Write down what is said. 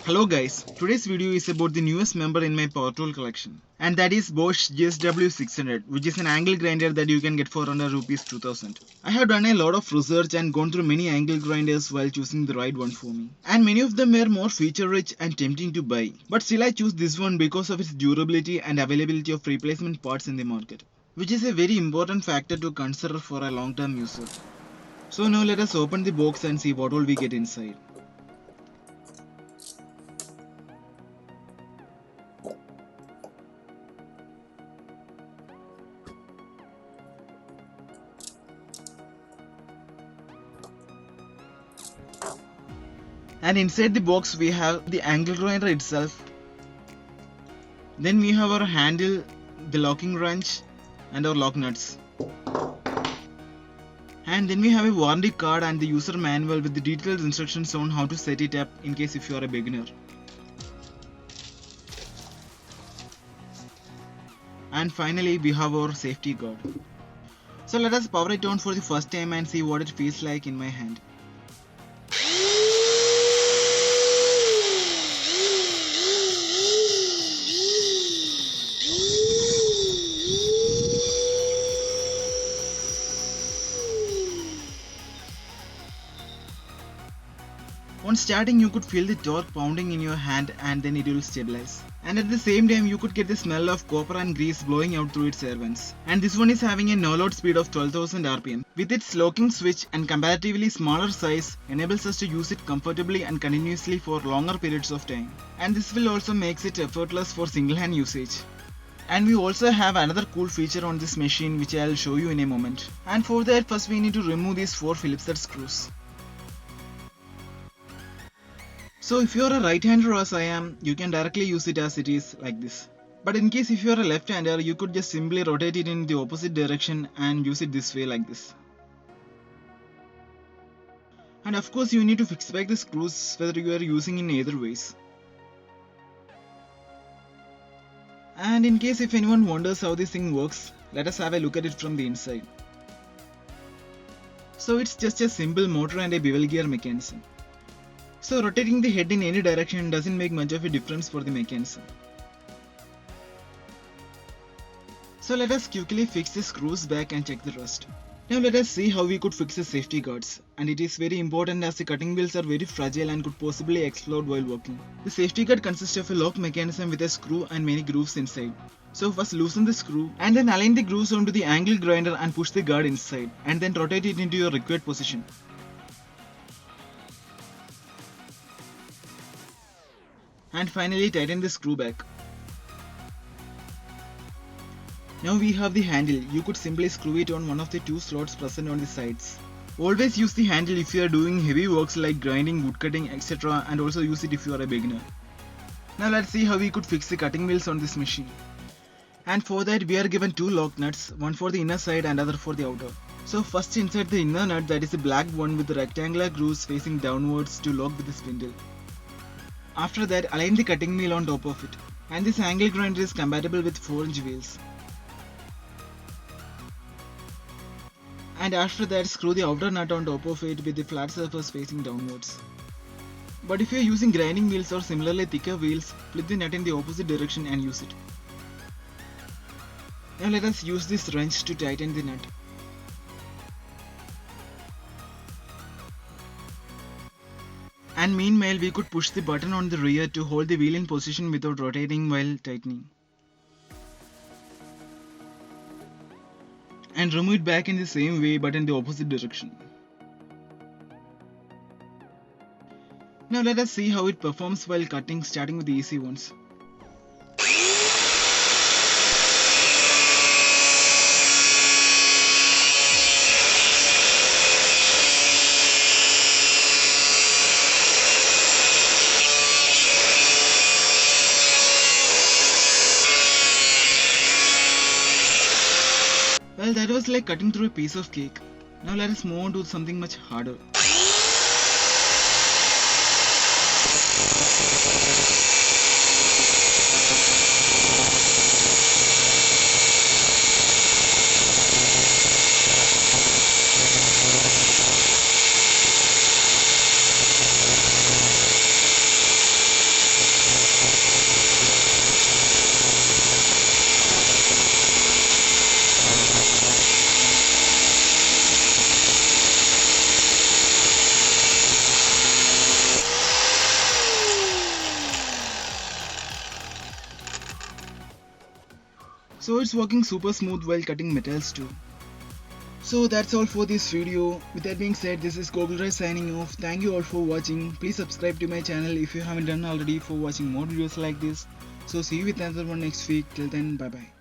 Hello guys, today's video is about the newest member in my power tool collection, and that is Bosch GSW600, which is an angle grinder that you can get for under rupees 2000. I have done a lot of research and gone through many angle grinders while choosing the right one for me, and many of them were more feature rich and tempting to buy, but still I choose this one because of its durability and availability of replacement parts in the market, which is a very important factor to consider for a long term user. So now let us open the box and see what all we get inside. And inside the box we have the angle grinder itself. Then we have our handle, the locking wrench and our lock nuts. And then we have a warranty card and the user manual with the detailed instructions on how to set it up in case if you are a beginner. And finally we have our safety guard. So let us power it on for the first time and see what it feels like in my hand. On starting you could feel the torque pounding in your hand and then it will stabilize. And at the same time you could get the smell of copper and grease blowing out through its air vents. And this one is having a no-load speed of 12,000 RPM. With its locking switch and comparatively smaller size enables us to use it comfortably and continuously for longer periods of time. And this will also makes it effortless for single hand usage. And we also have another cool feature on this machine which I'll show you in a moment. And for that first we need to remove these 4 Phillips head screws. So if you are a right-hander as I am, you can directly use it as it is like this. But in case if you are a left-hander, you could just simply rotate it in the opposite direction and use it this way like this. And of course you need to fix back the screws whether you are using in either ways. And in case if anyone wonders how this thing works, let us have a look at it from the inside. So it's just a simple motor and a bevel gear mechanism. So rotating the head in any direction doesn't make much of a difference for the mechanism. So let us quickly fix the screws back and check the rust. Now let us see how we could fix the safety guards, and it is very important as the cutting wheels are very fragile and could possibly explode while working. The safety guard consists of a lock mechanism with a screw and many grooves inside. So first loosen the screw and then align the grooves onto the angle grinder and push the guard inside and then rotate it into your required position. And finally tighten the screw back. Now we have the handle. You could simply screw it on one of the 2 slots present on the sides. Always use the handle if you are doing heavy works like grinding, wood cutting, etc. and also use it if you are a beginner. Now let's see how we could fix the cutting wheels on this machine. And for that we are given 2 lock nuts, one for the inner side and other for the outer. So first insert the inner nut, that is the black one with the rectangular grooves facing downwards to lock with the spindle. After that, align the cutting wheel on top of it, and this angle grinder is compatible with 4-inch wheels. And after that, screw the outer nut on top of it with the flat surface facing downwards. But if you are using grinding wheels or similarly thicker wheels, flip the nut in the opposite direction and use it. Now let us use this wrench to tighten the nut. And meanwhile we could push the button on the rear to hold the wheel in position without rotating while tightening. And remove it back in the same way but in the opposite direction. Now let us see how it performs while cutting, starting with the easy ones. Well, that was like cutting through a piece of cake. Now let us move on to something much harder. So it's working super smooth while cutting metals too. So that's all for this video. With that being said, this is Gogulraj signing off. Thank you all for watching. Please subscribe to my channel if you haven't done already for watching more videos like this. So see you with another one next week. Till then, bye bye.